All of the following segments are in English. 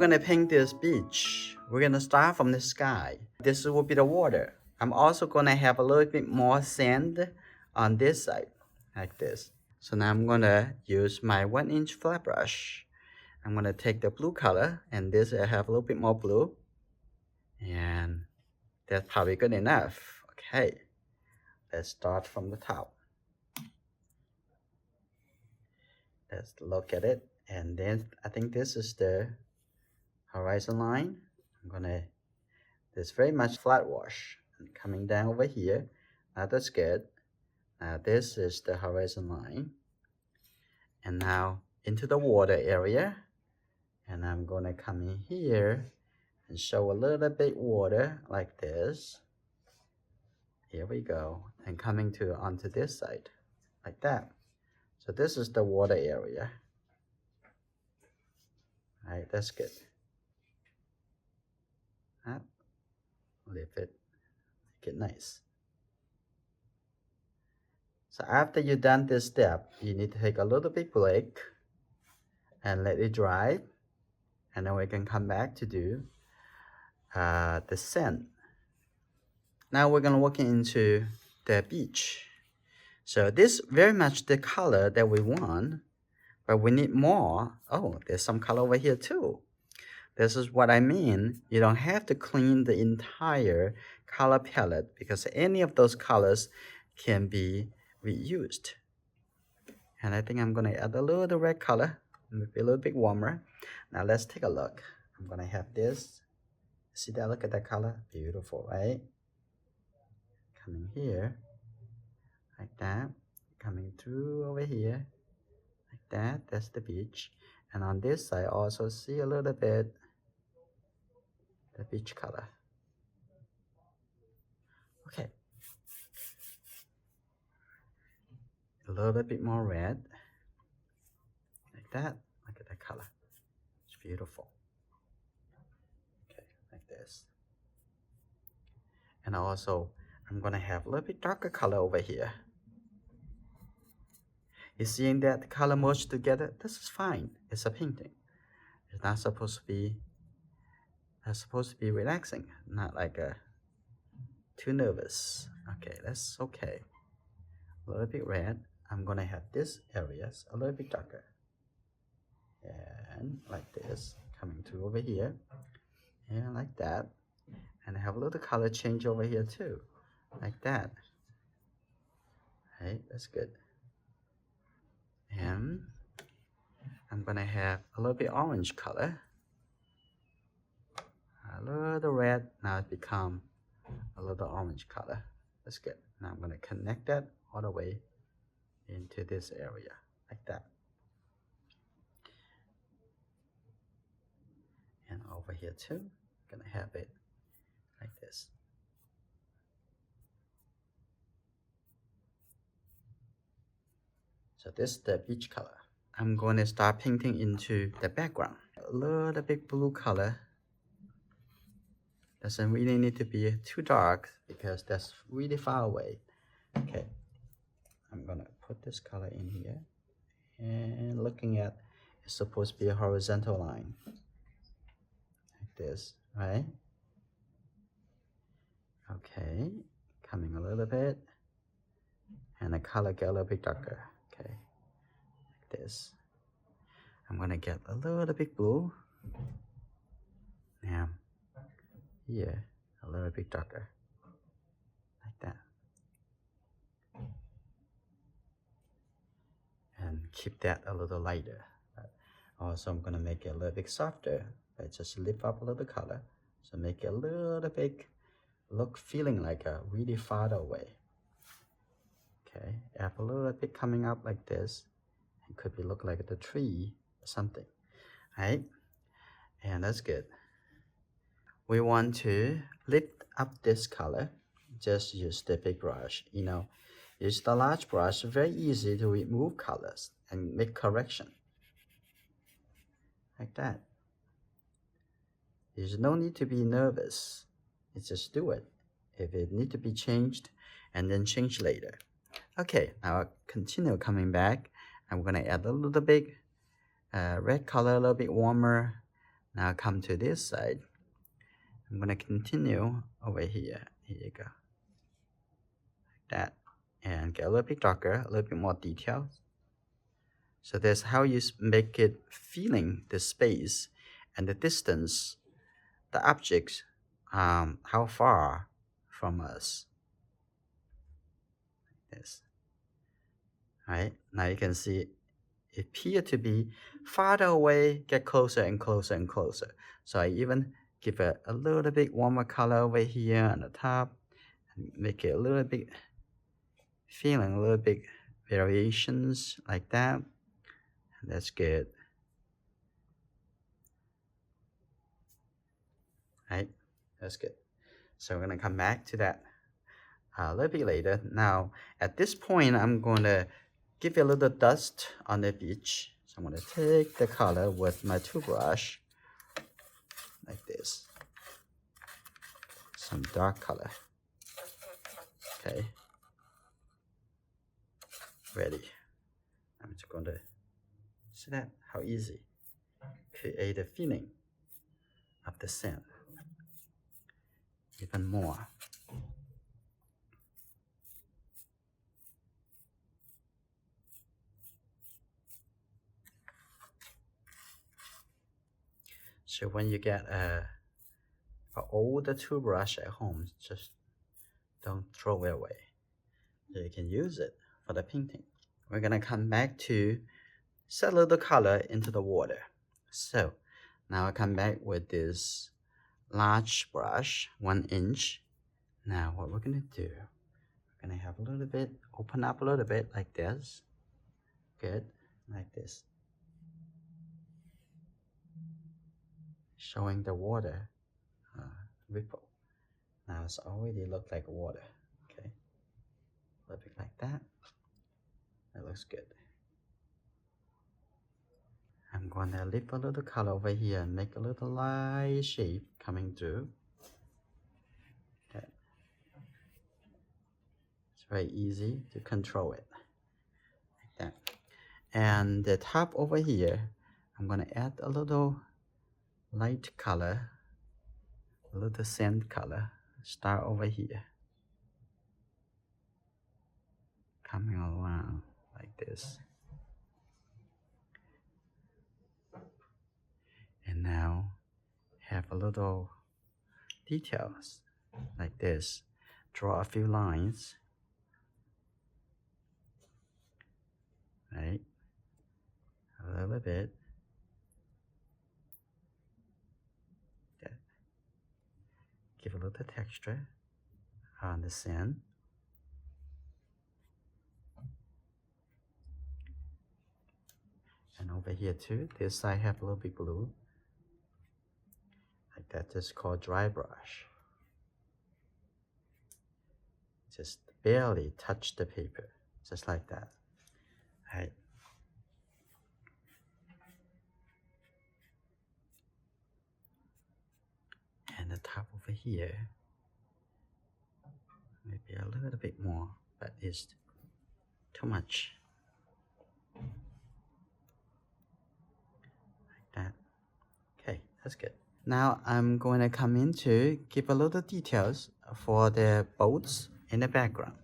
We're gonna paint this beach. We're gonna start from the sky. This will be the water. I'm also gonna have a little bit more sand on this side, like this. So now I'm gonna use my 1-inch flat brush. I'm gonna take the blue color, and this I have a little bit more blue. And that's probably good enough. Okay, let's start from the top. Let's look at it. And then I think this is the horizon line. I'm gonna, there's very much flat wash coming down over here. Now that's good. Now this is the horizon line. And now into the water area. And I'm gonna come in here and show a little bit water like this. Here we go. And coming to onto this side, like that. So this is the water area. All right, that's good. Up, lift it, make it nice. So after you've done this step, you need to take a little bit break and let it dry. And then we can come back to do the sand. Now we're gonna walk into the beach. So this very much the color that we want, but we need more. Oh, there's some color over here too. This is what I mean. You don't have to clean the entire color palette because any of those colors can be reused. And I think I'm gonna add a little red color, maybe a little bit warmer. Now let's take a look. I'm gonna have this. See that? Look at that color. Beautiful, right? Coming here, like that. Coming through over here, like that. That's the beach. And on this side, also see a little bit the beach color. Okay. A little bit more red, like that. Look at that color. It's beautiful. Okay, like this. And also, I'm gonna have a little bit darker color over here. You seeing that color merged together? This is fine. It's a painting. It's not supposed to be. It's supposed to be relaxing, not like too nervous. Okay, that's okay. A little bit red. I'm gonna have this areas a little bit darker. And like this, coming through over here. And like that. And I have a little color change over here too. Like that. Right, that's good. And I'm gonna have a little bit orange color. A little red. Now it become a little orange color. That's good. Now I'm gonna connect that all the way into this area, like that. And over here too, I'm gonna have it like this. So this is the beach color. I'm going to start painting into the background. A little bit blue color. Doesn't really need to be too dark because that's really far away. Okay, I'm gonna put this color in here. And looking at, it's supposed to be a horizontal line. Like this, right? Okay, coming a little bit. And the color get a little bit darker. Okay, like this. I'm gonna get a little bit blue. Now, here, a little bit darker. Like that. And keep that a little lighter. Also, I'm gonna make it a little bit softer. But just lift up a little color. So make it a little bit look feeling like a really far away. Okay, have a little bit coming up like this. It could be look like the tree or something, right? And that's good. We want to lift up this color. Just use the big brush. You know, use the large brush. Very easy to remove colors and make correction. Like that. There's no need to be nervous. You just do it. If it need to be changed, and then change later. Okay, now I'll continue coming back. I'm gonna add a little bit red color, a little bit warmer. Now come to this side. I'm gonna continue over here. Here you go. Like that. And get a little bit darker, a little bit more details. So that's how you make it feeling the space and the distance, the objects, how far from us. Yes. Right? Now you can see it appear to be farther away, get closer and closer and closer. So I even give it a little bit warmer color over here on the top and make it a little bit feeling, a little bit variations like that. And that's good. Right? That's good. So we're gonna come back to that a little bit later. Now, at this point, I'm gonna give you a little dust on the beach. So I'm gonna take the color with my toothbrush, like this. Some dark color. Okay. Ready. I'm just gonna see that how easy. Create a feeling of the scent. Even more. So when you get an older toothbrush at home, just don't throw it away. So you can use it for the painting. We're gonna come back to set a little color into the water. So now I come back with this large brush, 1 inch. Now what we're gonna do, we're gonna have a little bit, open up a little bit like this. Good, like this. Showing the water ripple. Now it's already look like water. Okay, a little bit like that. That looks good. I'm gonna lift a little color over here and make a little light shape coming through. Okay. It's very easy to control it. Like that. And the top over here, I'm gonna add a little light color, a little sand color. Start over here. Coming around like this. And now have a little details like this. Draw a few lines. Right? A little bit. Okay. Give a little texture on the sand. And over here too, this side have a little bit blue. Like that, just called dry brush. Just barely touch the paper, just like that. Right. And the top over here, maybe a little bit more, but it's too much. Like that. Okay, that's good. Now I'm going to come in to give a little details for the boats in the background.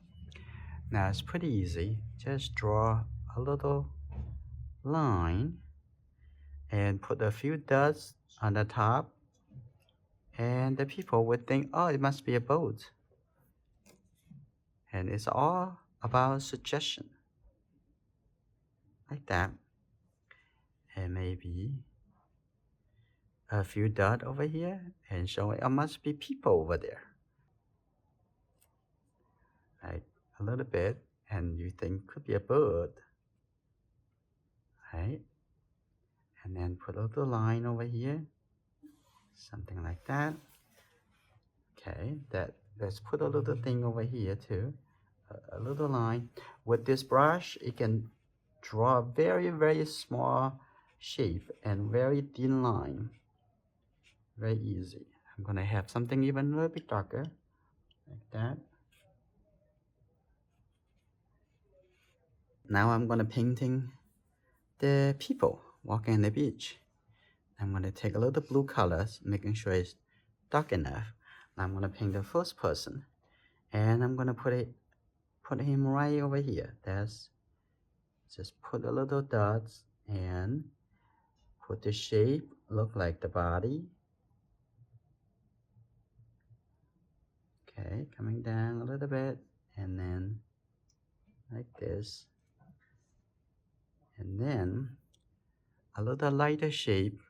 Now it's pretty easy. Just draw a little line and put a few dots on the top, and the people would think, oh, it must be a boat. And it's all about suggestion. Like that. And maybe a few dots over here and showing, oh, must be people over there. Right? A little bit, and you think could be a bird. Right? And then put a little line over here. Something like that. Okay, let's put a little thing over here too. A little line. With this brush, it can draw very, very small shape and very thin line. Very easy. I'm gonna have something even a little bit darker, like that. Now I'm gonna painting the people walking on the beach. I'm going to take a little blue colors, making sure it's dark enough. Now I'm going to paint the first person, and I'm going to put him right over here. That's just put a little dots and put the shape look like the body. Okay, coming down a little bit, and then like this, and then a little lighter shape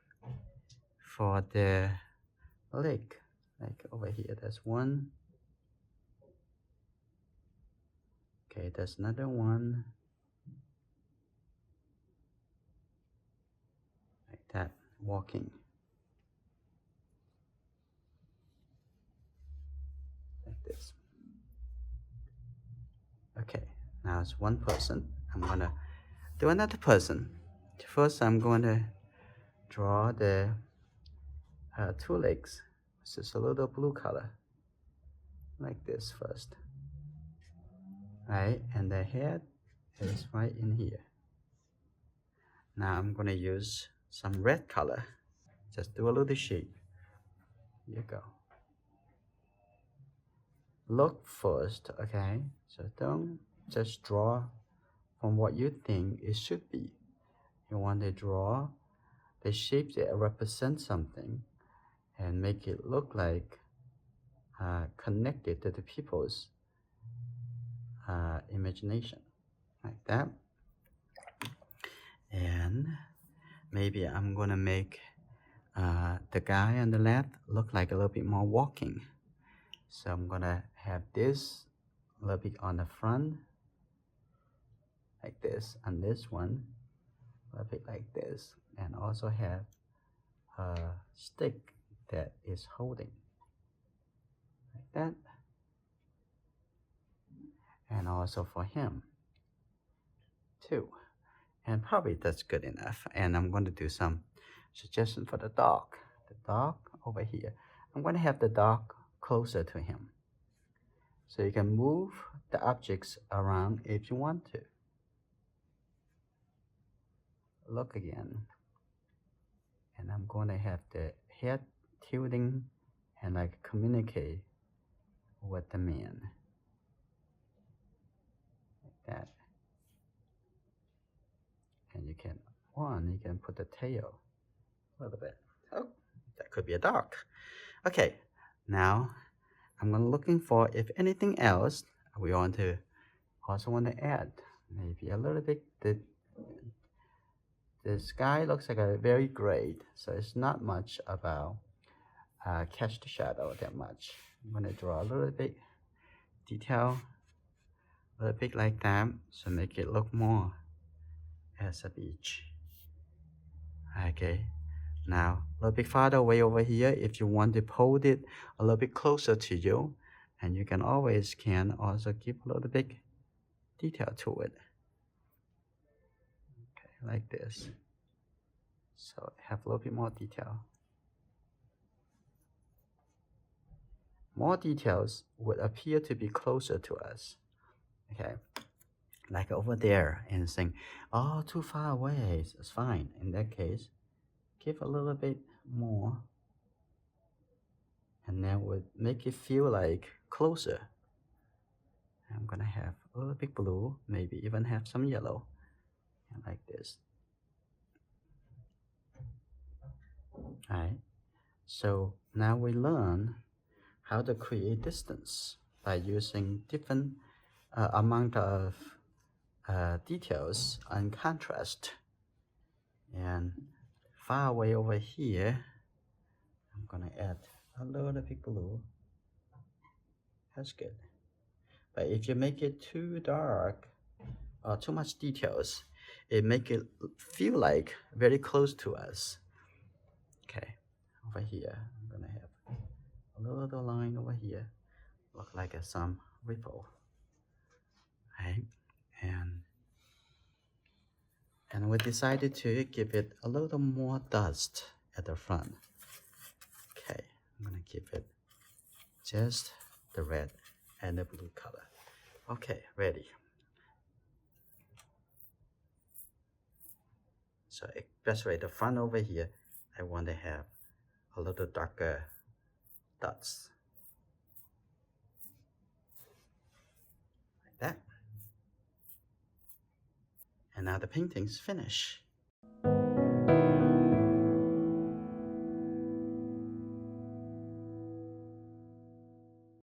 for the leg, like over here. That's one. Okay, there's another one, like that, walking, like this. Okay, now it's one person. I'm gonna do another person. First, I'm going to draw the two legs. This is a little blue color, like this first. Right, and the head is right in here. Now I'm going to use some red color. Just do a little shape. Here you go. Look first, okay? So don't just draw from what you think it should be. You want to draw the shape that represents something and make it look like connected to the people's imagination, like that. And maybe I'm gonna make the guy on the left look like a little bit more walking. So I'm gonna have this a little bit on the front, like this, and this one a little bit like this, and also have a stick that is holding, like that. And also for him too. And probably that's good enough. And I'm going to do some suggestion for the dog. The dog over here. I'm going to have the dog closer to him. So you can move the objects around if you want to. Look again. And I'm going to have the head tilting and like communicate with the man. Like that. And you can put the tail a little bit. Oh, that could be a dog. Okay, now I'm looking for if anything else we also want to add. Maybe a little bit. The sky looks like a very gray, so it's not much about catch the shadow that much. I'm gonna draw a little bit detail, a little bit like that, so make it look more as a beach. Okay, now a little bit farther away over here, if you want to hold it a little bit closer to you, and you can also give a little bit detail to it. Okay, like this. So have a little bit more detail. More details would appear to be closer to us. Okay, like over there, and saying, oh, too far away. It's fine. In that case, give a little bit more, and that would make it feel like closer. I'm gonna have a little bit blue, maybe even have some yellow, and like this. Alright, so now we learn how to create distance by using different amount of details and contrast. And far away over here, I'm gonna add a little bit blue. That's good. But if you make it too dark or too much details, it make it feel like very close to us. Okay, over here, I'm gonna have a little line over here, look like some ripple, right? And we decided to give it a little more dust at the front. Okay, I'm gonna give it just the red and the blue color. Okay, ready. So especially the front over here, I want to have a little darker dots like that. And now the painting's finished.